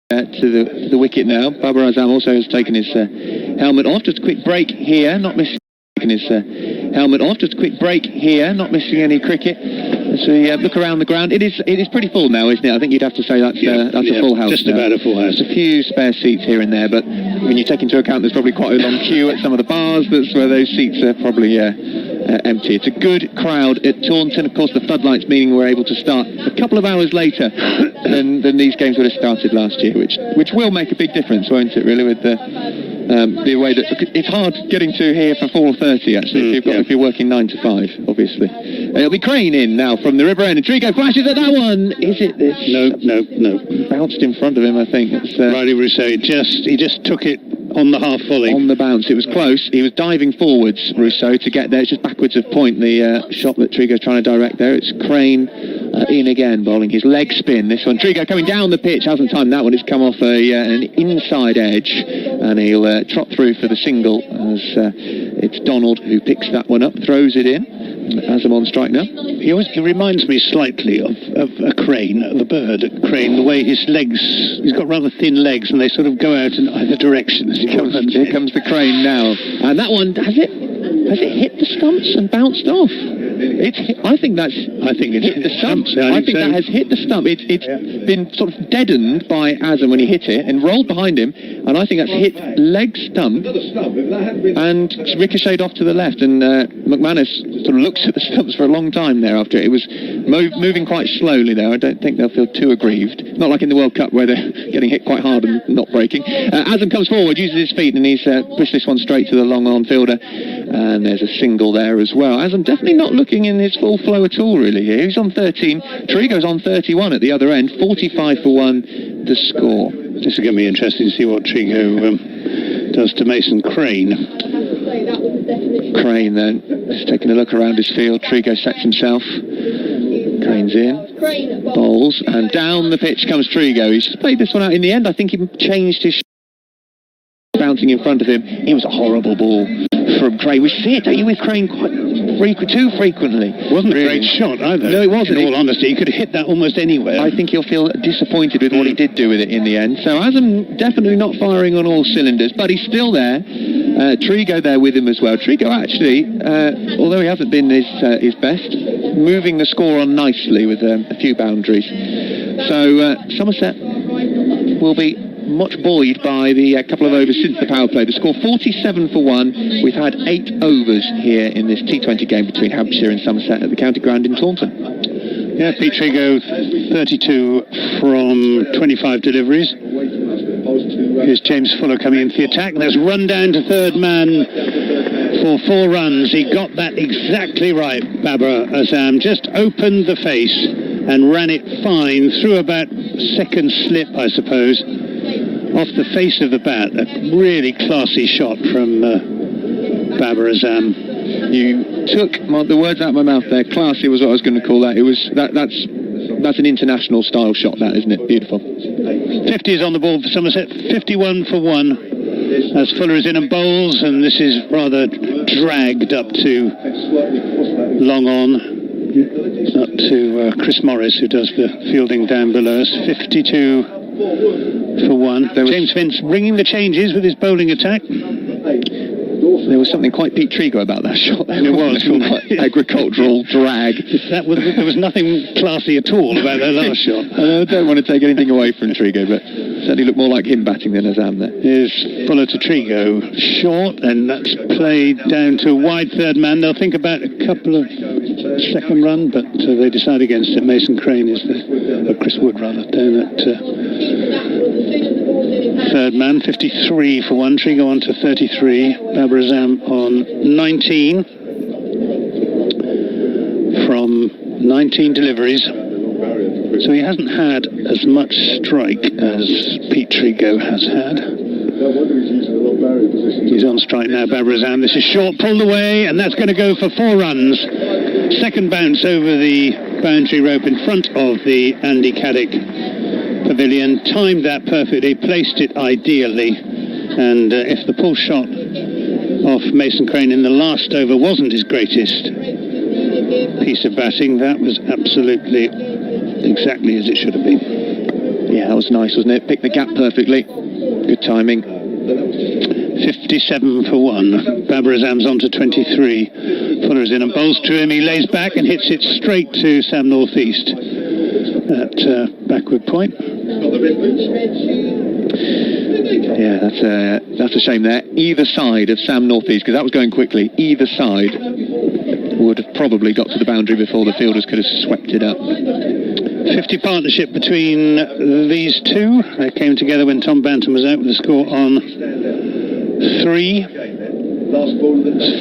to the wicket now. Babar Azam also has taken his helmet off. Just a quick break here, not missing his helmet off. Just a quick break here, not missing any cricket. So look around the ground. It is pretty full now, isn't it? I think you'd have to say that's a full house. Just now. About a full house. There's a few spare seats here and there, but when you take into account there's probably quite a long queue at some of the bars, that's where those seats are probably empty. It's a good crowd at Taunton. Of course, the floodlights meaning we're able to start a couple of hours later than these games would have started last year, which will make a big difference, won't it? Really, with the way that it's hard getting to here for 4:30 actually. If you're working 9 to 5, obviously. It'll be Crane in now from the river end, and Trigo flashes at that one. Is it this? No. Bounced in front of him, I think. Riley Rousseau, he just took it on the half volley. On the bounce. It was close. He was diving forwards, Rousseau, to get there. It's just backwards of point, the shot that Trigo's trying to direct there. It's Crane in again, bowling his leg spin. This one, Trigo coming down the pitch, hasn't timed that one. It's come off an inside edge, and he'll trot through for the single as it's Donald who picks that one up, throws it in. Azam on strike now. He reminds me slightly of a crane, the bird crane, the way his legs, he's got rather thin legs and they sort of go out in either direction as he comes. Here comes the crane now. And that one, has it hit the stumps and bounced off? I think it's hit the stumps. I think that has hit the stump. It's been sort of deadened by Azam when he hit it and rolled behind him, and I think that's hit leg stump and ricocheted off to the left, and McManus sort of looks at the stumps for a long time there after it was moving quite slowly there. I don't think they'll feel too aggrieved. Not like in the World Cup where they're getting hit quite hard and not breaking. Azam comes forward, uses his feet, and he's pushed this one straight to the long on fielder, and there's a single there as well. Azam definitely not looking in his full flow at all really here. He's on 13, Trigo's on 31 at the other end, 45 for 1 the score. This is going to be interesting to see what Trigo does to Mason Crane. Crane then, just taking a look around his field. Trigo sets himself. Crane's in, bowls, and down the pitch comes Trigo. He's just played this one out in the end. I think he changed his bouncing in front of him. It was a horrible ball from Crane. We see it, don't you, with Crane too frequently. Wasn't a great shot either. No, it wasn't. In all honesty, he could have hit that almost anywhere. I think he'll feel disappointed with what he did do with it in the end. So Azam definitely not firing on all cylinders, but he's still there. Trigo there with him as well. Trigo actually, although he hasn't been his best, moving the score on nicely with a few boundaries. So Somerset will be much buoyed by the couple of overs since the power play. The score 47 for 1. We've had 8 overs here in this T20 game between Hampshire and Somerset at the County Ground in Taunton. Yeah, Pete Trigo 32 from 25 deliveries. Here's James Fuller coming into the attack. There's run down to third man for 4 runs. He got that exactly right, Babar Azam. Just opened the face and ran it fine through about second slip, I suppose, off the face of the bat. A really classy shot from Babar Azam. You took the words out of my mouth there. Classy was what I was going to call that. It was that's an international style shot, that, isn't it? Beautiful. 50 is on the board for Somerset. 51 for 1 as Fuller is in and bowls, and this is rather dragged up to long on, up to Chris Morris, who does the fielding down below us. 52 for 1. James Vince bringing the changes with his bowling attack. There was something quite Pete Trigo about that shot. There was. Quite agricultural drag. There was nothing classy at all about that last shot. I don't want to take anything away from Trigo, but certainly looked more like him batting than Azam there. Here's Fuller to Trigo. Short, and that's played down to a wide third man. They'll think about a couple of second run, but they decide against it. Mason Crane is Chris Wood rather, down at third man. 53 for 1. Trigo on to 33. Babar Azam on 19 from 19 deliveries. So he hasn't had as much strike as Pete Trigo has had. He's on strike now, Babar Azam. This is short, pulled away, and that's going to go for 4 runs. Second bounce over the boundary rope in front of the Andy Caddick pavilion. Timed that perfectly, placed it ideally, and if the pull shot off Mason Crane in the last over wasn't his greatest piece of batting, that was absolutely exactly as it should have been. Yeah, that was nice, wasn't it? Picked the gap perfectly. Good timing. 57 for 1. Babar Azam's on to 23. Fuller is in and bowls to him. He lays back and hits it straight to Sam Northeast at backward point. Yeah, that's a shame there. Either side of Sam Northeast, because that was going quickly, either side would have probably got to the boundary before the fielders could have swept it up. 50 partnership between these two. They came together when Tom Bantam was out with the score on 3.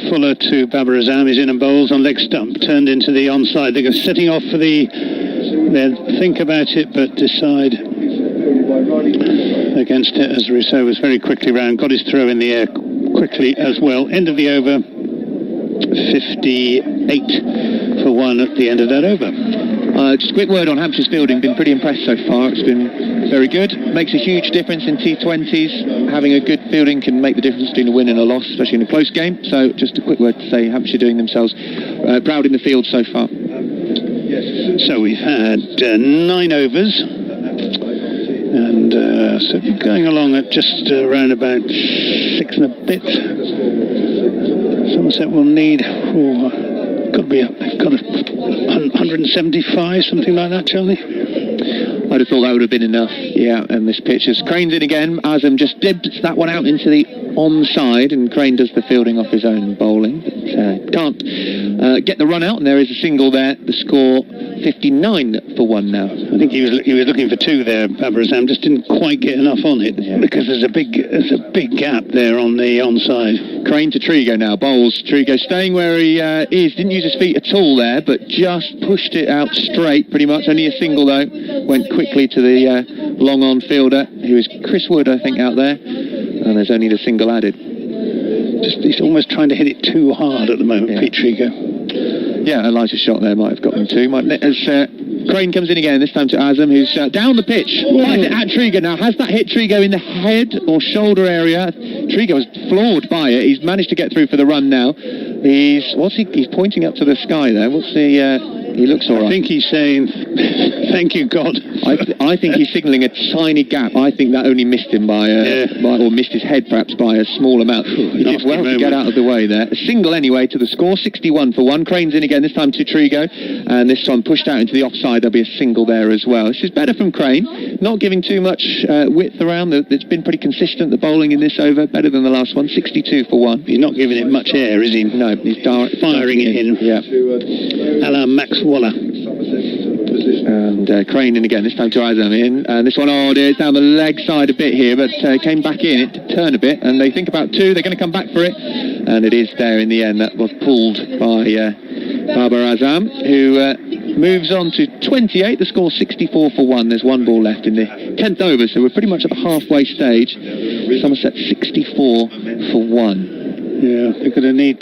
Fuller to Babar Azam. He's in and bowls on leg stump. Turned into the onside. They're setting off for the... They'll think about it, but decide against it, as Rousseau was very quickly round. Got his throw in the air quickly as well. End of the over. 58 for 1 at the end of that over. Just a quick word on Hampshire's fielding. Been pretty impressed so far. It's been very good. Makes a huge difference in T20s. Having a good fielding can make the difference between a win and a loss, especially in a close game. So just a quick word to say Hampshire doing themselves proud in the field so far. So we've had 9 overs. And so going along at just around about 6 and a bit. Somerset will need... got to be up. They've got 175, something like that, Charlie. I'd have thought that would have been enough. Yeah, and this pitch is Crane's in again. Azam just dibs that one out into the onside, and Crane does the fielding off his own bowling. But can't get the run out, and there is a single there. The score 59 for 1 now. I think he was looking for 2 there. Babar Azam just didn't quite get enough on it, because there's a big gap there on the onside. Crane to Trigo now. Bowls. Trigo staying where he is. Didn't use his feet at all there, but just pushed it out straight. Pretty much only a single though. Went quickly to the long on fielder, who is Chris Wood, I think, out there, and there's only the single added. He's almost trying to hit it too hard at the moment, Pete Trigo. Yeah, a lighter shot there might have got them too. As Crane comes in again, this time to Azam, who's down the pitch. Right at Trigo now. Has that hit Trigo in the head or shoulder area? Trigo was floored by it. He's managed to get through for the run now. He's pointing up to the sky there. He looks all right. I think he's saying, thank you, God. I think he's signalling a tiny gap. I think that only missed him or missed his head perhaps by a small amount. He did well to get out of the way there. A single anyway to the score, 61 for 1. Crane's in again, this time to Trigo, and this one pushed out into the offside. There'll be a single there as well. This is better from Crane, not giving too much width around. It's been pretty consistent, the bowling in this over, better than the last one, 62 for 1. He's not giving it much air, is he? No, he's firing it in. Yeah. A la Max Waller. And Crane in again, this time to Azam in, and this one, it's down the leg side a bit here, but came back in, it did turn a bit, and they think about 2, they're going to come back for it, and it is there in the end. That was pulled by Babar Azam, who moves on to 28, the score 64 for 1. There's 1 ball left in the 10th over, so we're pretty much at the halfway stage. Somerset 64 for 1. Yeah, they're going to need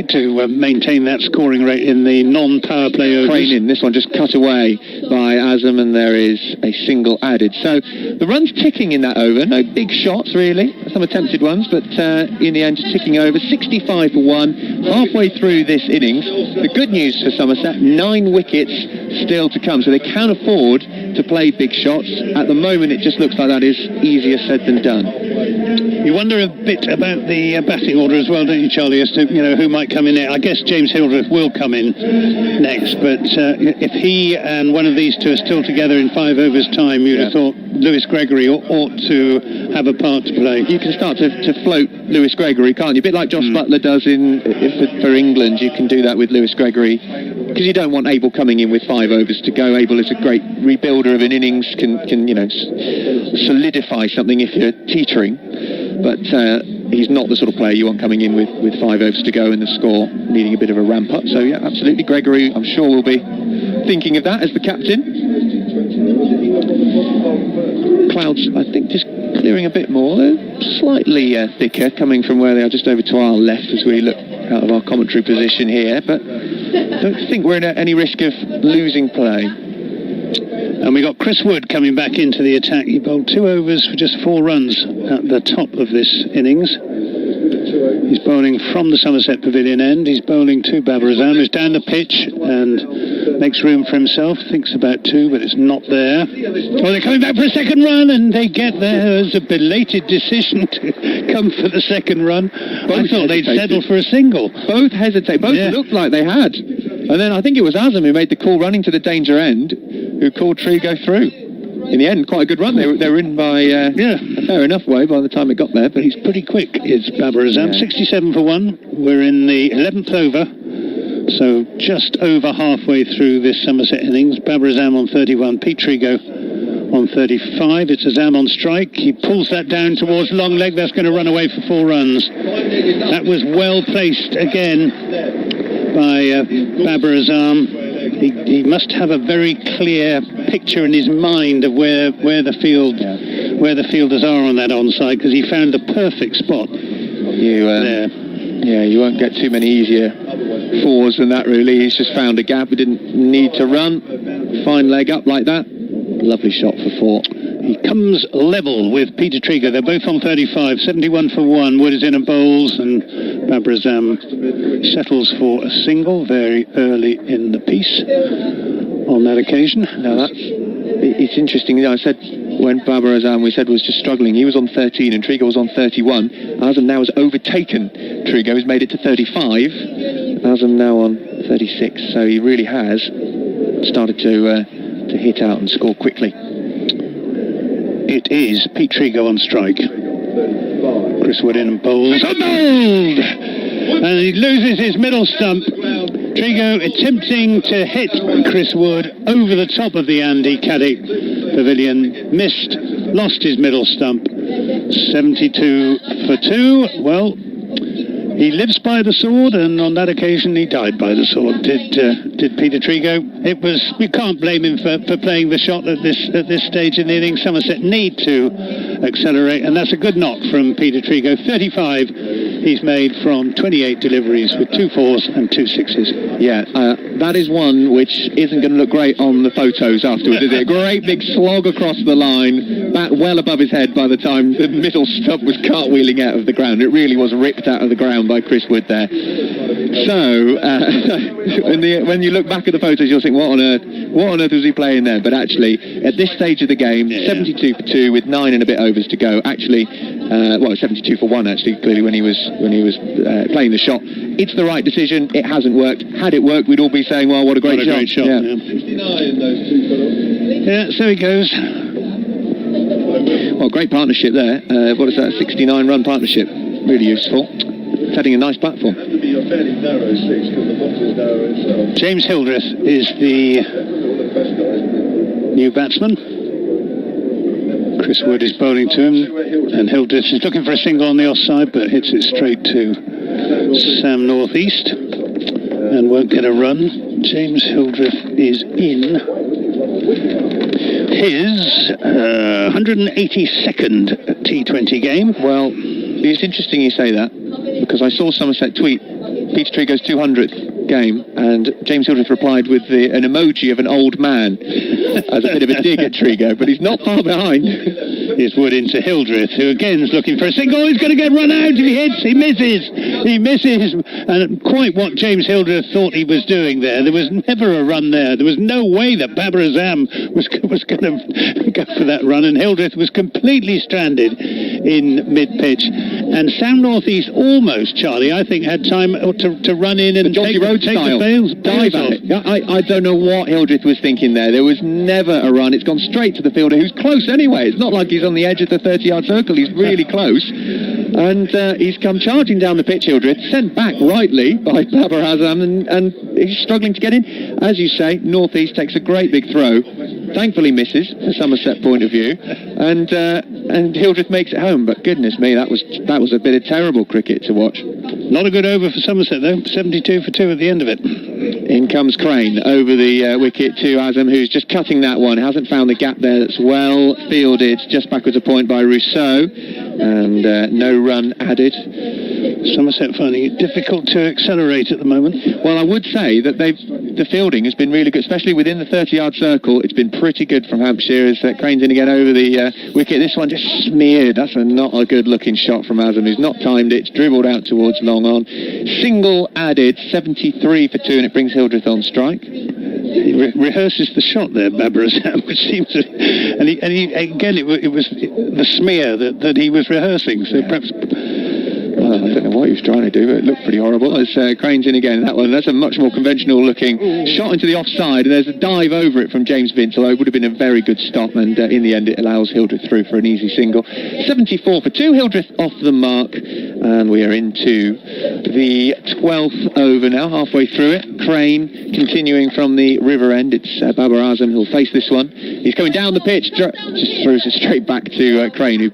to maintain that scoring rate in the non-power play overs. Crane in, this one just cut away by Azam, and there is a single added. So the run's ticking in that over. No big shots really, some attempted ones, but in the end just ticking over. 65 for 1, halfway through this innings. The good news for Somerset, 9 wickets still to come, so they can afford to play big shots. At the moment it just looks like that is easier said than done. You wonder a bit about the batting order as well, don't you, Charlie, as to who might come in there. I guess James Hildreth will come in next, but if he and one of these two are still together in 5 overs time, you'd have thought Lewis Gregory ought to have a part to play. You can start to float Lewis Gregory, can't you? A bit like Josh Butler does for England. You can do that with Lewis Gregory, because you don't want Abel coming in with 5 overs to go. Abel is a great rebuilder of an innings, can solidify something if you're teetering, but he's not the sort of player you want coming in with 5 overs to go and the score needing a bit of a ramp up. So yeah, absolutely, Gregory I'm sure will be thinking of that as the captain. Clouds I think just clearing a bit more. They're slightly thicker coming from where they are just over to our left as we look out of our commentary position here, but I don't think we're in any risk of losing play. And we got Chris Wood coming back into the attack. He bowled 2 overs for just 4 runs at the top of this innings. He's bowling from the Somerset Pavilion end. He's bowling to Babar Azam, who's down the pitch and makes room for himself. Thinks about two, but it's not there. Oh, they're coming back for a second run, and they get there. It was a belated decision to come for the second run. I thought they'd settle for a single. Both hesitate. Both looked like they had. And then I think it was Azam who made the call running to the danger end, who called Trigo through. In the end, quite a good run. They were in by a fair enough way by the time it got there. But he's pretty quick, is Babar Azam. 67 for 1. We're in the 11th over. So just over halfway through this Somerset innings. Babar Azam on 31, Pete Trigo on 35. It's Azam on strike. He pulls that down towards long leg. That's going to run away for 4 runs. That was well placed again by Babar Azam. He must have a very clear picture in his mind of where the fielders are on that onside, because he found the perfect spot there. Yeah, you won't get too many easier 4s than that, really. He's just found a gap. He didn't need to run. Fine leg up like that. Lovely shot for 4. He comes level with Peter Trigo. They're both on 35. 71 for 1. Wood is in and bowls, and Babar Azam settles for a single very early in the piece on that occasion. Now it's interesting. You know, I said when Babar Azam was just struggling, he was on 13 and Trigo was on 31. Azam now has overtaken Trigo. He's made it to 35. Azam now on 36. So he really has started to hit out and score quickly. It is Pete Trigo on strike. Chris Wood in and bowls. Bowled! And he loses his middle stump. Trigo attempting to hit Chris Wood over the top of the Andy Caddick Pavilion. Missed, lost his middle stump. 72 for 2. Well, he lives by the sword, and on that occasion he died by the sword. Did Peter Trigo? We can't blame him for playing the shot at this stage in the inning. Somerset need to accelerate, and that's a good knock from Peter Trigo. 35 he's made from 28 deliveries with 2 4s and 2 6s. Yeah, that is one which isn't going to look great on the photos afterwards, is it? A great big slog across the line, back well above his head by the time the middle stump was cartwheeling out of the ground. It really was ripped out of the ground by Chris Wood there. So when you look back at the photos, you'll think, what on earth was he playing there? But actually, at this stage of the game, 72 for 2 with 9 and a bit overs to go. Actually, 72 for 1 actually, clearly when he was playing the shot. It's the right decision. It hasn't worked. Had it worked, we'd all be saying, well, what a great shot. Yeah, so he goes. Well, great partnership there. What is that? 69 run partnership. Really useful. Setting a nice platform. James Hildreth is the new batsman. Chris Wood is bowling to him, and Hildreth is looking for a single on the offside, but hits it straight to Sam Northeast and won't get a run. James Hildreth is in his 182nd T20 game. Well, it's interesting you say that, because I saw Somerset tweet Peter Trigo's 200th game, and James Hildreth replied with an emoji of an old man as a bit of a dig at Trigo, but he's not far behind. Here's Wood into Hildreth, who again is looking for a single. He's going to get run out if he hits. He misses. And quite what James Hildreth thought he was doing there. There was never a run there. There was no way that Babar Azam was going to go for that run, and Hildreth was completely stranded in mid-pitch. And Sam Northeast almost, Charlie, I think, had time to run in and take the bails off. Yeah, I don't know what Hildreth was thinking there. There was never a run. It's gone straight to the fielder, who's close anyway. It's not like he's on the edge of the 30-yard circle. He's really close. And he's come charging down the pitch, Hildreth, sent back rightly by Babar Azam, and he's struggling to get in. As you say, Northeast takes a great big throw. Thankfully misses, from Somerset point of view. And Hildreth makes it home. But goodness me, that was a bit of terrible cricket to watch. Not a good over for Somerset, though. 72 for 2 at the end of it. In comes Crane over the wicket to Azam, who's just cutting that one. Hasn't found the gap there. That's well fielded, just backwards a point by Rousseau. And no run added. Somerset finding it difficult to accelerate at the moment. Well, I would say that they've the fielding has been really good, especially within the 30-yard circle. It's been pretty good from Hampshire as Crane's in again over the wicket. This one just smeared. That's not a good-looking shot from Azam, who's not timed it. It's dribbled out towards long on. Single added, 73 for 2, and it brings Hildreth on strike. He rehearses the shot there, Babar Azam, which seems to... And he again, it was the smear that he was rehearsing, so perhaps... I don't know what he was trying to do, but it looked pretty horrible. As Crane's in again, that one, that's a much more conventional looking shot into the offside, and there's a dive over it from James Vince, although it would have been a very good stop, and in the end it allows Hildreth through for an easy single. 74 for 2, Hildreth off the mark, and we are into the 12th over now, halfway through it. Crane continuing from the river end. It's Babar Azam who'll face this one. He's coming down the pitch, just throws it straight back to Crane, who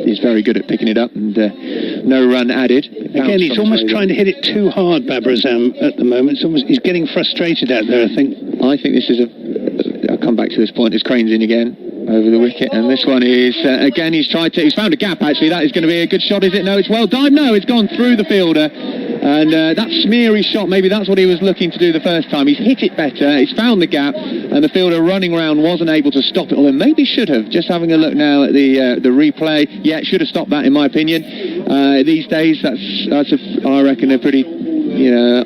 is very good at picking it up, and no run added. Again, he's almost trying to hit it too hard, Babar Azam, at the moment. He's getting frustrated out there, I think. This is I'll come back to this point as Crane's in again over the wicket, and this one is again he's found a gap. Actually, that is going to be a good shot, is it? No, it's well timed. No, it's gone through the fielder, and that smeary shot, maybe that's what he was looking to do the first time. He's hit it better, he's found the gap, and the fielder running around wasn't able to stop it, although maybe should have. Just having a look now at the replay, yeah, it should have stopped that in my opinion. These days that's I reckon a pretty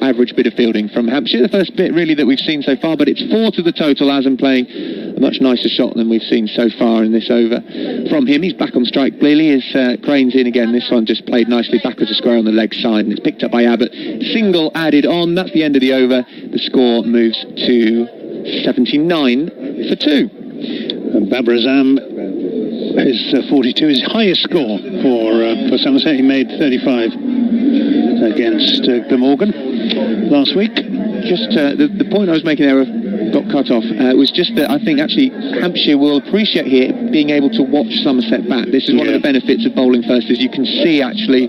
average bit of fielding from Hampshire. The first bit really that we've seen so far, but it's 4 to the total. Azam playing a much nicer shot than we've seen so far in this over from him. He's back on strike clearly as Crane's in again. This one just played nicely backwards a square on the leg side, and it's picked up by Abbott. Single added on. That's the end of the over. The score moves to 79 for 2. Babar Azam is 42, his highest score for Somerset. He made 35 against Glamorgan last week. Just the point I was making there got cut off. Was just that I think actually Hampshire will appreciate here being able to watch Somerset bat. This is one of the benefits of bowling first, is you can see actually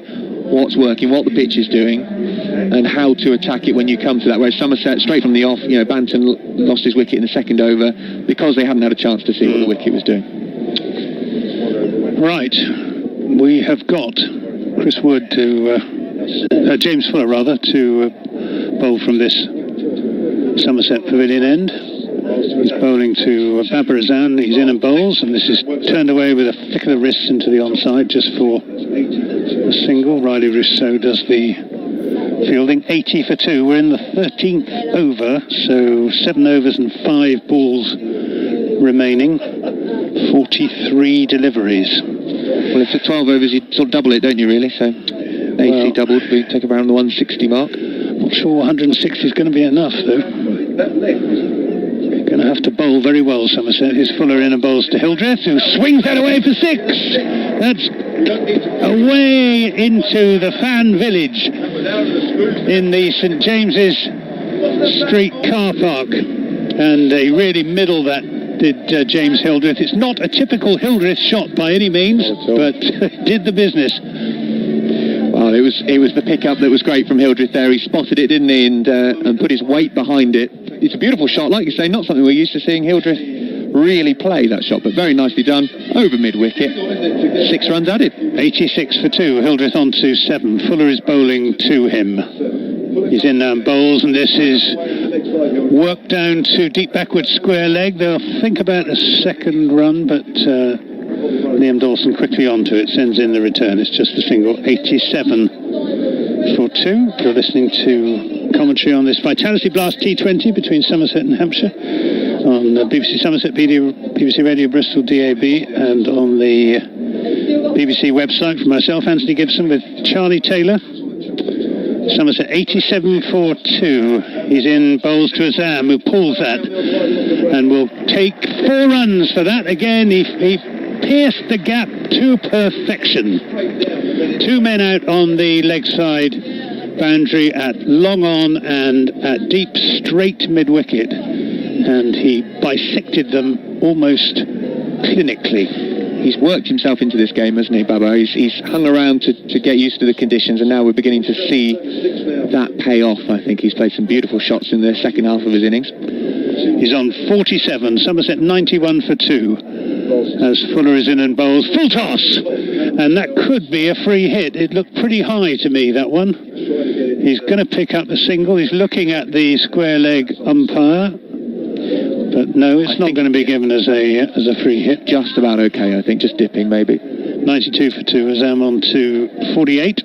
what's working, what the pitch is doing, and how to attack it when you come to that. Whereas Somerset, straight from the off, Banton lost his wicket in the second over because they hadn't had a chance to see what the wicket was doing. Right, we have got Chris Wood James Fuller rather, to bowl from this Somerset pavilion end. He's bowling to Babar Azam. He's in and bowls, and this is turned away with a flick of the wrist into the onside just for a single. Riley Rousseau does the fielding. 80 for 2. We're in the 13th over, so 7 overs and 5 balls remaining. 43 deliveries. Well, if it's 12 overs, you sort of double it, don't you, really? So 80 doubled, we take around the 160 mark. Not sure 160 is going to be enough, though. Going to have to bowl very well, Somerset. Here's Fuller in and bowls to Hildreth, who swings that away for 6. That's away into the fan village in the St James's Street car park. And he really middled that, did James Hildreth. It's not a typical Hildreth shot by any means, but did the business. Well, it was the pickup that was great from Hildreth there. He spotted it, didn't he, and put his weight behind it. It's a beautiful shot, like you say, not something we're used to seeing Hildreth really play, that shot, but very nicely done, over mid-wicket. 6 runs added. 86 for 2, Hildreth on to 7. Fuller is bowling to him. He's in now and bowls, and this is worked down to deep backward square leg. They'll think about a second run, but Liam Dawson quickly onto it, sends in the return. It's just a single. 87 for 2. You're listening to commentary on this Vitality Blast T20 between Somerset and Hampshire on BBC Somerset, BBC Radio Bristol DAB, and on the BBC website for myself, Anthony Gibson, with Charlie Taylor. Somerset 87 for 2. He's in, bowls to Azam, who pulls that and will take 4 runs for that. Again, he pierced the gap to perfection. 2 men out on the leg side boundary at long on and at deep straight mid-wicket, and he bisected them almost clinically. He's worked himself into this game, hasn't he, Baba? He's hung around to get used to the conditions, and now we're beginning to see that pay off. I think he's played some beautiful shots in the second half of his innings. He's on 47, Somerset 91 for 2. As Fuller is in and bowls, full toss, and that could be a free hit. It looked pretty high to me, that one. He's going to pick up the single. He's looking at the square leg umpire. But no, it's not going to be given as a free hit. Just about okay, I think. Just dipping, maybe. 92 for 2, Azam on to 48.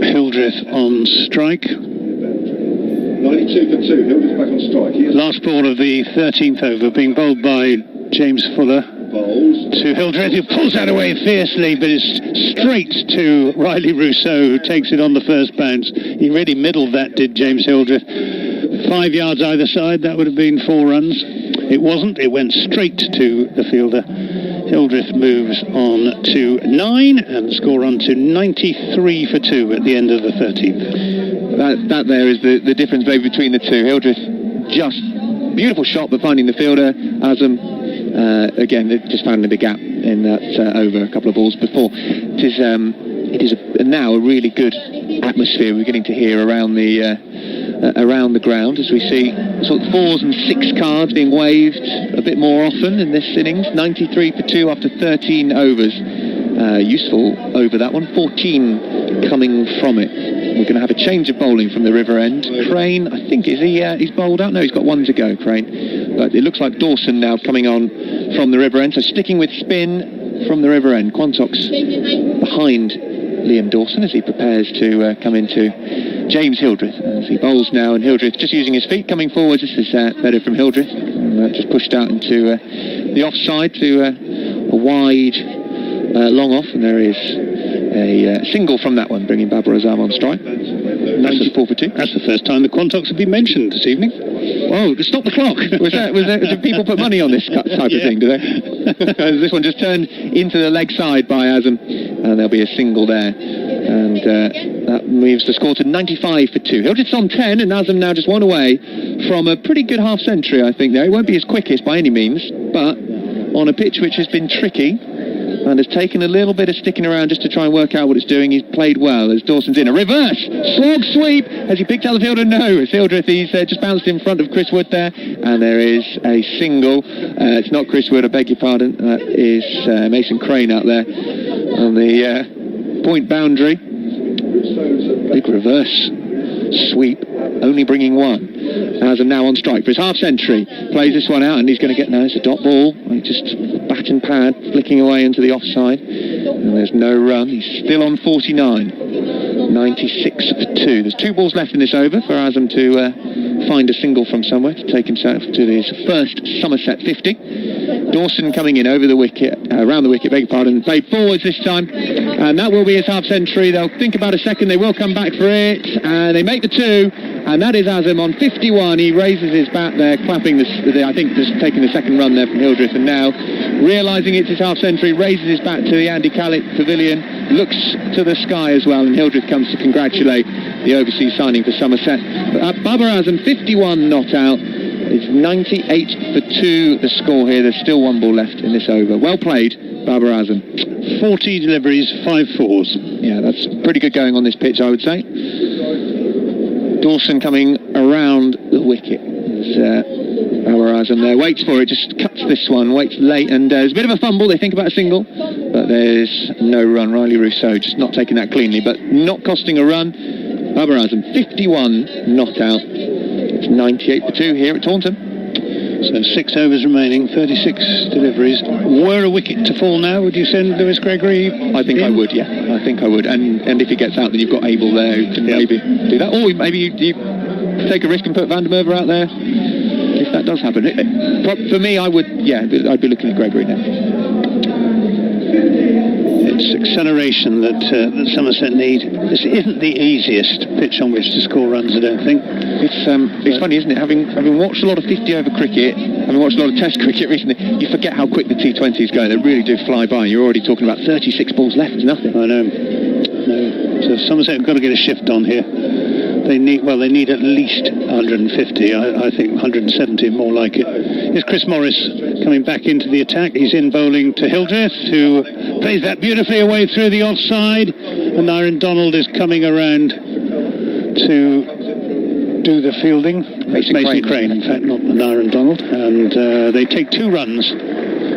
Hildreth on strike. 92 for 2, Hildreth back on strike. Last ball of the 13th over, being bowled by James Fuller. To Hildreth, who pulls that away fiercely, but it's straight to Riley Rousseau, who takes it on the first bounce. He really middled that, did James Hildreth. 5 yards either side, that would have been 4 runs. It wasn't, it went straight to the fielder. Hildreth moves on to 9 and the score on to 93 for 2 at the end of the 13th. That there is the difference maybe between the two. Hildreth, just beautiful shot, but finding the fielder. Azam, again, they've just found the gap in that over a couple of balls before. It is now a really good atmosphere we're getting to hear around the ground as we see sort of 4s and 6 cards being waved a bit more often in this innings. 93 for 2 after 13 overs. Useful over that one. 14 coming from it. We're going to have a change of bowling from the River End. Crane, I think, he's bowled out? No, he's got 1 to go, Crane. But it looks like Dawson now coming on from the River End. So sticking with spin from the River End. Quantock's behind Liam Dawson as he prepares to come into James Hildreth. As he bowls now, and Hildreth just using his feet coming forward. This is better from Hildreth. Just pushed out into the offside to a wide long off, and there is a single from that one, bringing Babar Azam on strike. 94 for 2. That's the first time the Quantocks have been mentioned this evening. Oh, stop the clock. Did people put money on this type of thing, do they? This one just turned into the leg side by Azam, and there'll be a single there. And that moves the score to 95 for 2. Hildreth's on 10, and Azam now just 1 away from a pretty good half century, I think. There, it won't be his quickest by any means, but on a pitch which has been tricky and has taken a little bit of sticking around just to try and work out what it's doing. He's played well as Dawson's in a reverse slog sweep. Has he picked out the fielder? No. As Hildreth, he's just bounced in front of Chris Wood there, and there is a single. It's not Chris Wood, I beg your pardon. That is Mason Crane out there on the point boundary. Big reverse sweep, only bringing 1. Azam now on strike for his half century. Plays this one out, and he's going to get now. It's a dot ball. Just bat and pad flicking away into the offside, and there's no run. He's still on 49. 96 for 2. There's 2 balls left in this over for Azam to find a single from somewhere to take himself to his first Somerset 50. Dawson coming in over the wicket, around the wicket, beg your pardon, played forwards this time, and that will be his half century. They'll think about a second, they will come back for it, and they make the 2, and that is Azam on 51. He raises his bat there, clapping I think just taking the second run there from Hildreth, and now realising it's his half century, raises his bat to the Andy Callett Pavilion, looks to the sky as well, and Hildreth comes to congratulate the overseas signing for Somerset. Babar Azam 51 not out. It's 98 for 2 the score here. There's still 1 ball left in this over. Well played, Babar Azam. 40 deliveries, 5 fours. Yeah, that's pretty good going on this pitch, I would say. Dawson coming around the wicket. Babar Azam there, waits for it, just cuts this one, waits late, and there's a bit of a fumble. They think about a single, but there's no run. Riley Rousseau just not taking that cleanly, but not costing a run. Babar Azam 51 not out. It's 98 for 2 here at Taunton. So 6 overs remaining, 36 deliveries. Were a wicket to fall now, would you send Lewis Gregory? I think I would, yeah. I think I would. And if he gets out, then you've got Abel there who can maybe do that. Or maybe you take a risk and put Van der Merwe out there if that does happen. For me, I would, I'd be looking at Gregory now. It's acceleration that Somerset need. This isn't the easiest pitch on which to score runs, I don't think. It's funny, isn't it? Having watched a lot of 50-over cricket, having watched a lot of Test cricket recently, you forget how quick the T20s go. They really do fly by. You're already talking about 36 balls left. It's nothing. I know. So Somerset have got to get a shift on here. They need at least 150. I think 170 more like it. Here's Chris Morris coming back into the attack. He's in bowling to Hildreth, who plays that beautifully away through the offside, and Aaron Donald is coming around to do the fielding. Mason Crane, in fact, not Aaron Donald, and they take 2 runs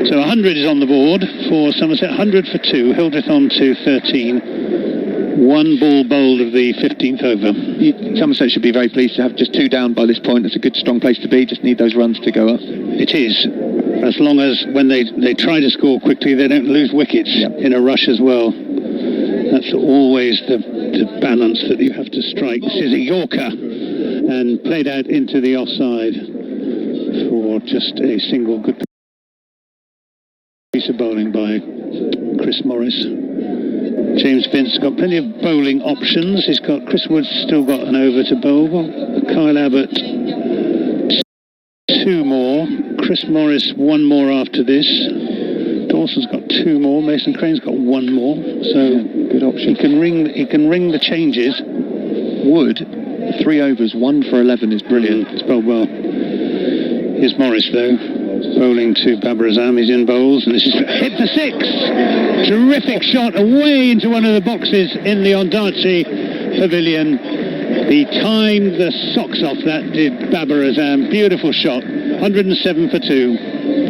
So 100 is on the board for Somerset, 100 for 2, Hildreth on to 13. One ball bowled of the 15th over. Somerset should be very pleased to have just 2 down by this point. It's a good, strong place to be. Just need those runs to go up. It is. As long as when they try to score quickly, they don't lose wickets in a rush as well. That's always the balance that you have to strike. This is a Yorker and played out into the offside for just a single good piece of bowling by Chris Morris. James Vince's got plenty of bowling options. He's got Chris Wood's still got an over to bowl. Kyle Abbott 2 more. Chris Morris 1 more after this. Dawson's got 2 more. Mason Crane's got 1 more. So good option. He can ring the changes. Wood 3 overs, 1 for 11 is brilliant. It's bowled well. Here's Morris though, bowling to Babar Azam. He's in bowls, and this is hit for 6. Terrific shot away into one of the boxes in the Ondaatje Pavilion. He timed the socks off that, did Babar Azam. Beautiful shot. 107 for 2.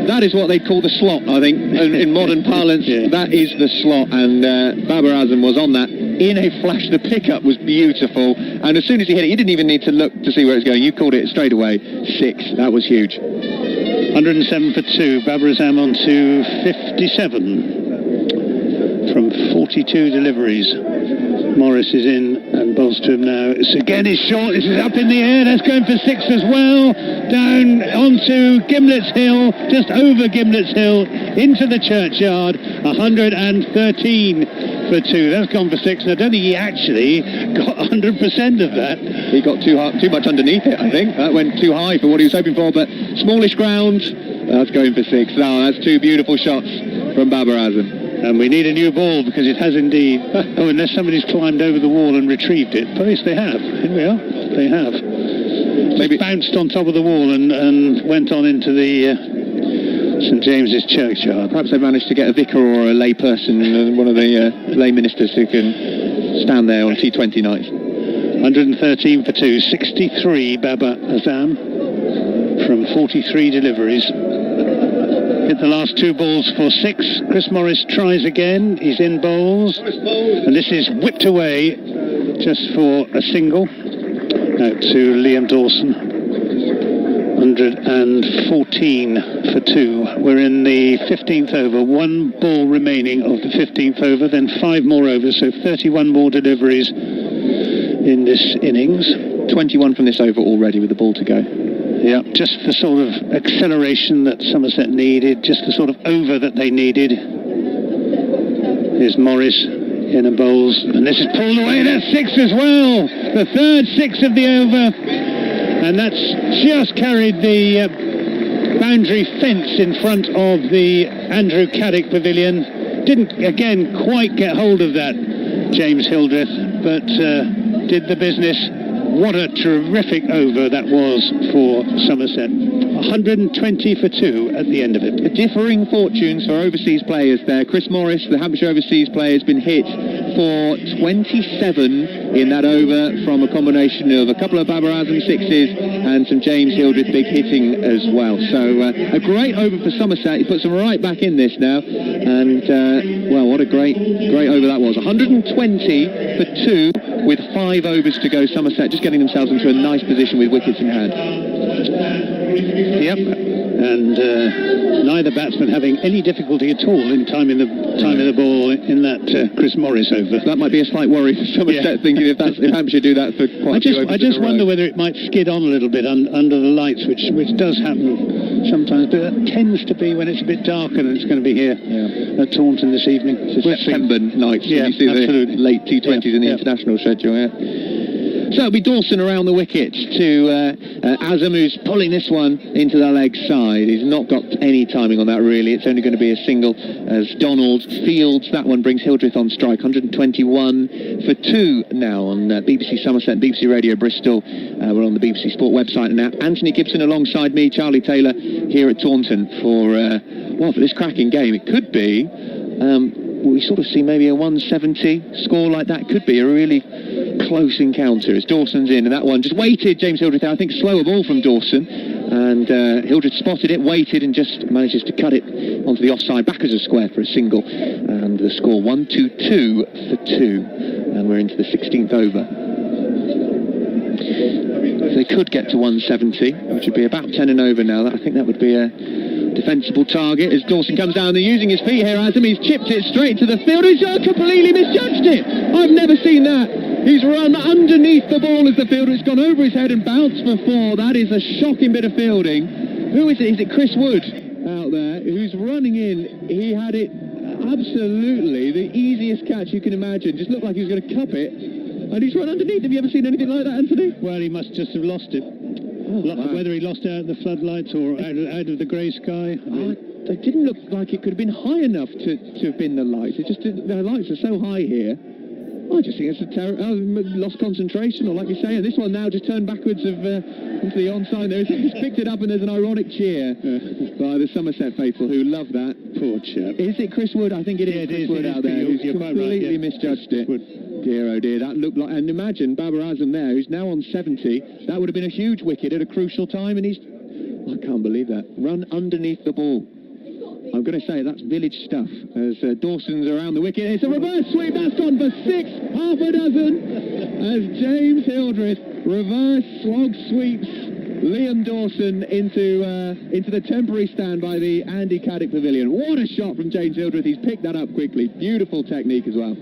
That is what they call the slot, I think, in modern parlance. That is the slot, and Babar Azam was on that in a flash. The pickup was beautiful, and as soon as he hit it, you didn't even need to look to see where it's going. You called it straight away. 6. That was huge. 107 for 2. Babar Azam on to 57 from 42 deliveries. Morris is in and bowls to him now. It's again is short. This is up in the air. That's going for 6 as well. Down onto Gimlet's Hill, just over Gimlet's Hill, into the churchyard. 113 for 2. That's gone for 6. And I don't think he actually got 100% of that. He got too much underneath it, I think. That went too high for what he was hoping for, but smallish ground. That's going for 6. Now, that's 2 beautiful shots from Babar Azam. And we need a new ball because it has indeed. Oh, unless somebody's climbed over the wall and retrieved it. But yes, they have. Here we are. They have. Maybe bounced on top of the wall and went on into the St James's churchyard. Perhaps they managed to get a vicar or a lay person, one of the lay ministers who can stand there on T20 nights. 113 for 2. 63 Babar Azam from 43 deliveries. Hit the last 2 balls for 6. Chris Morris tries again. He's in bowls. And this is whipped away just for a single. Out to Liam Dawson. 114 for 2. We're in the 15th over. 1 ball remaining of the 15th over. Then 5 more overs. So 31 more deliveries in this innings. 21 from this over already with the ball to go. Yeah, just the sort of acceleration that Somerset needed, just the sort of over that they needed. Here's Morris in a bowls, and this is pulled away. That's 6 as well. The third 6 of the over, and that's just carried the boundary fence in front of the Andrew Caddick Pavilion. Didn't again quite get hold of that, James Hildreth, but did the business. What a terrific over that was for Somerset. 120 for 2 at the end of it. Differing fortunes for overseas players there. Chris Morris, the Hampshire overseas player, has been hit for 27 in that over from a combination of a couple of Babar Azam 6s and some James Hildreth big hitting as well. So a great over for Somerset. He puts them right back in this now, and well, what a great over that was. 120 for 2 with 5 overs to go. Somerset just getting themselves into a nice position with wickets in hand. Yep, and neither batsman having any difficulty at all in timing the ball in that Chris Morris over. That might be a slight worry for Somerset, thinking if Hampshire do that for quite a few overs. I just wonder whether it might skid on a little bit under the lights, which does happen sometimes, but that tends to be when it's a bit darker than it's going to be here at Taunton this evening. It's September nights when you see absolutely. The late T20s in the international schedule. So it'll be Dawson around the wickets to Azam, who's pulling this one into the leg side. He's not got any timing on that, really. It's only going to be a single as Donald fields. That one brings Hildreth on strike. 121 for 2 now on BBC Somerset and BBC Radio Bristol. We're on the BBC Sport website now. Anthony Gibson alongside me, Charlie Taylor, here at Taunton for this cracking game. It could be... we sort of see maybe a 170 score like that. Could be a really close encounter as Dawson's in, and that one just waited. James Hildreth, I think, slower ball from Dawson, And Hildreth spotted it, waited, and just manages to cut it onto the offside back as a square for a single. And the score 1-2-2 for 2. And we're into the 16th over. If they could get to 170, which would be about 10 and over now, I think that would be a defensible target. As Dawson comes down, they're using his feet here, Azam. He's chipped it straight to the field. He's completely misjudged it. I've never seen that. He's run underneath the ball as the fielder. It's gone over his head and bounced for 4. That is a shocking bit of fielding. Who is it? Is it Chris Wood out there who's running in? He had it absolutely the easiest catch you can imagine. Just looked like he was going to cup it. And he's run underneath. Have you ever seen anything like that, Anthony? Well, he must just have lost it. Whether he lost it out of the floodlights or out of the grey sky. It didn't look like it could have been high enough to have been the lights. It just didn't, the lights are so high here. I just think it's lost concentration, or like you say, and this one now just turned backwards into the onside there. He's picked it up and there's an ironic cheer by the Somerset faithful who love that. Poor chap. Is it Chris Wood? I think it is Chris Wood out there who's completely misjudged it. Dear oh dear, that looked like, and imagine Babar Azam there, who's now on 70. That would have been a huge wicket at a crucial time, and I can't believe that. Run underneath the ball. I'm going to say that's village stuff as Dawson's around the wicket. It's a reverse sweep. That's gone for 6, half a dozen, as James Hildreth reverse slog sweeps Liam Dawson into the temporary stand by the Andy Caddick Pavilion. What a shot from James Hildreth. He's picked that up quickly. Beautiful technique as well.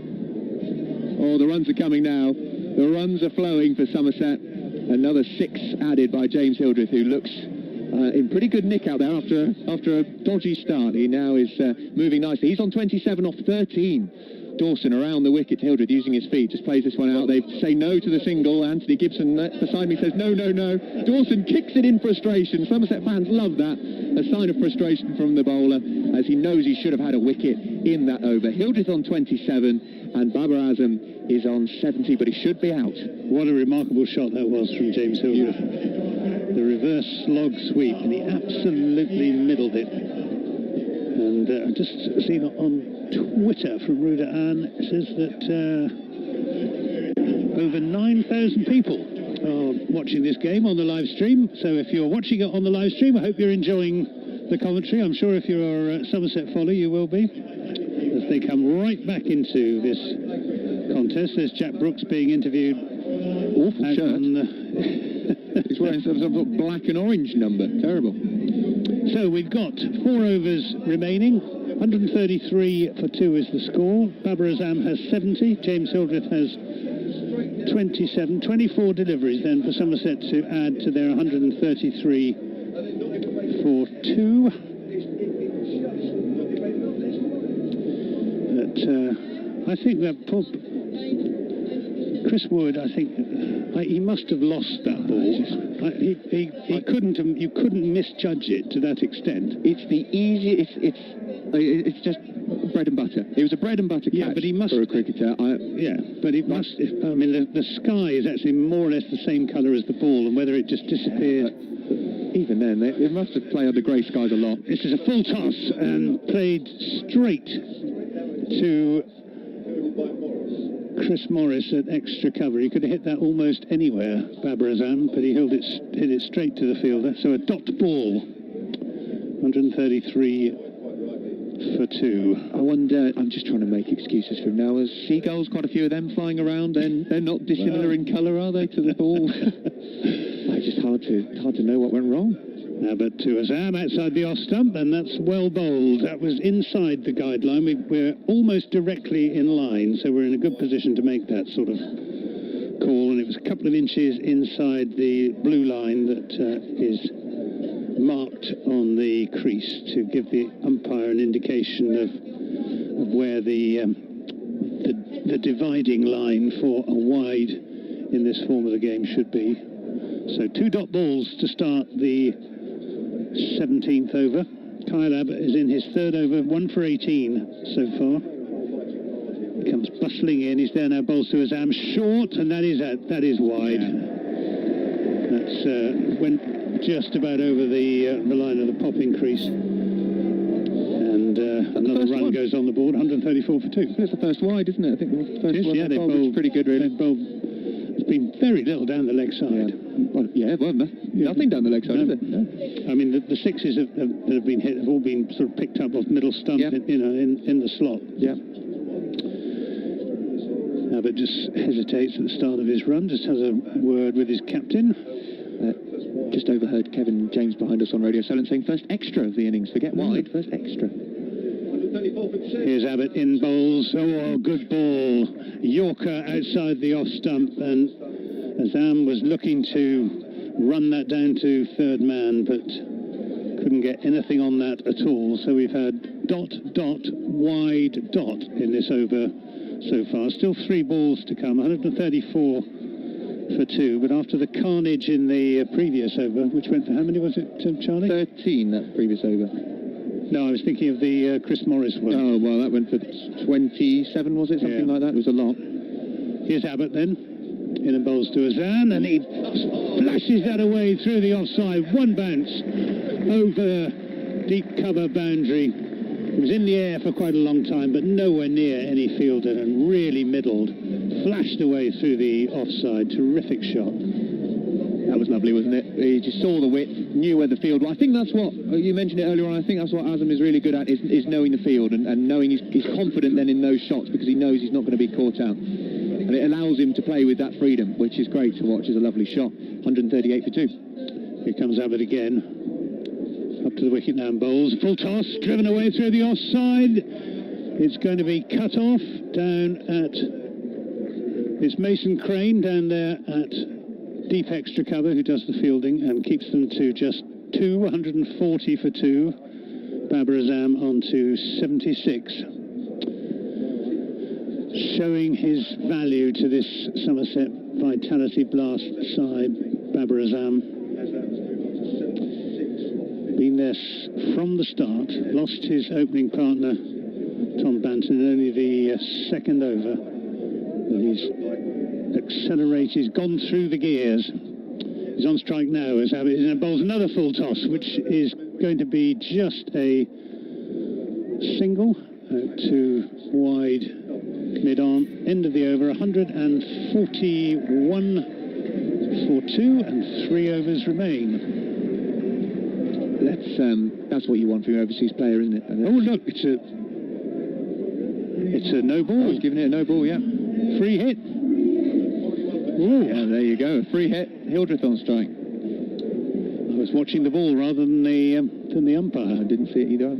Oh, the runs are coming now. The runs are flowing for Somerset. Another 6 added by James Hildreth, who looks in pretty good nick out there after a dodgy start. He now is moving nicely. He's on 27 off 13. Dawson around the wicket. Hildreth using his feet, just plays this one out. They say no to the single. Anthony Gibson beside me says no. Dawson kicks it in frustration. Somerset fans love that. A sign of frustration from the bowler, as he knows he should have had a wicket in that over. Hildreth on 27 and Babar Azam is on 70, but he should be out. What a remarkable shot that was from James Hildreth. The reverse slog sweep, and he absolutely middled it. And I've just seen on Twitter from Ruda Ann, it says that over 9,000 people are watching this game on the live stream. So if you're watching it on the live stream, I hope you're enjoying the commentary. I'm sure if you're a Somerset follower, you will be, as they come right back into this contest. There's Jack Brooks being interviewed. Awful shirt. He's wearing some sort of black and orange number. Terrible. So we've got 4 overs remaining. 133 for 2 is the score. Babar Azam has 70. James Hildreth has 27. 24 deliveries then for Somerset to add to their 133 for 2. But I think that Chris Wood, I think he must have lost that ball. He couldn't. You couldn't misjudge it to that extent. It's the easy. It's just bread and butter. It was a bread and butter catch but he must, for a cricketer. But it must. I mean, the sky is actually more or less the same colour as the ball, and whether it just disappeared. Even then, they must have played under grey skies a lot. This is a full toss and played straight to Chris Morris at extra cover. He could have hit that almost anywhere, Babar Azam, but he hit it straight to the fielder. So a dot ball, 133 for 2. I wonder, I'm just trying to make excuses for him now. As seagulls, quite a few of them flying around, then they're not dissimilar in colour, are they, to the ball? It's just hard to know what went wrong. Now, but to Azam outside the off stump, and that's well bowled. That was inside the guideline. We're almost directly in line, so we're in a good position to make that sort of call. And it was a couple of inches inside the blue line that is marked on the crease to give the umpire an indication of where the dividing line for a wide in this form of the game should be. So 2 dot balls to start the 17th over. Kyle Abbott is in his 3rd over, 1 for 18 so far. He comes bustling in. He's there now, bowls to Azam, short, and that is wide. Yeah. That's went just about over the line of the popping crease. And another run goes on the board, 134 for 2. It's the first wide, isn't it? I think the first one they bowled was pretty good, really. They bowled There's been very little down the leg side. Nothing down the leg side, is it? No. I mean, the sixes that have been hit have all been sort of picked up off middle stump, in the slot. Yeah. Abbott just hesitates at the start of his run, just has a word with his captain. Just overheard Kevin James behind us on Radio Silent saying first extra of the innings. Forget wide, first extra. Here's Abbott in bowls. Oh, good ball. Yorker outside the off stump, and Azam was looking to run that down to third man, but couldn't get anything on that at all. So we've had dot, wide, dot in this over so far. Still 3 balls to come, 134 for 2, but after the carnage in the previous over, which went for how many was it, Charlie? 13, that previous over. No, I was thinking of the Chris Morris one. Oh, well, that went for 27, was it? Something like that. It was a lot. Here's Abbott then. In and bowls to Azan, and he flashes that away through the offside. One bounce over deep cover boundary. It was in the air for quite a long time, but nowhere near any fielder, and really middled. Flashed away through the offside. Terrific shot. That was lovely, wasn't it? He just saw the width, knew where the field was. I think that's what, you mentioned it earlier on, I think that's what Azam is really good at, is knowing the field and knowing he's confident then in those shots because he knows he's not going to be caught out. And it allows him to play with that freedom, which is great to watch. It's a lovely shot. 138 for 2. Here comes Abbott again. Up to the wicket now and bowls. Full toss, driven away through the offside. It's going to be cut off down at... It's Mason Crane down there at deep extra cover who does the fielding and keeps them to just 2, 140 for 2. Babar Azam on to 76. Showing his value to this Somerset Vitality Blast side, Babar Azam. Been there from the start, lost his opening partner, Tom Banton, in only the second over. He's accelerated, gone through the gears. He's on strike now as Abbott bowls another full toss, which is going to be just a single, 2 wide mid-on, end of the over, 141 for 2 and 3 overs remain. That's what you want from your overseas player, isn't it? Oh look, it's a no ball. I was giving it a no ball, yeah. Free hit. Ooh. Yeah, there you go. A free hit. Hildreth on strike. I was watching the ball rather than the umpire. I didn't see it either.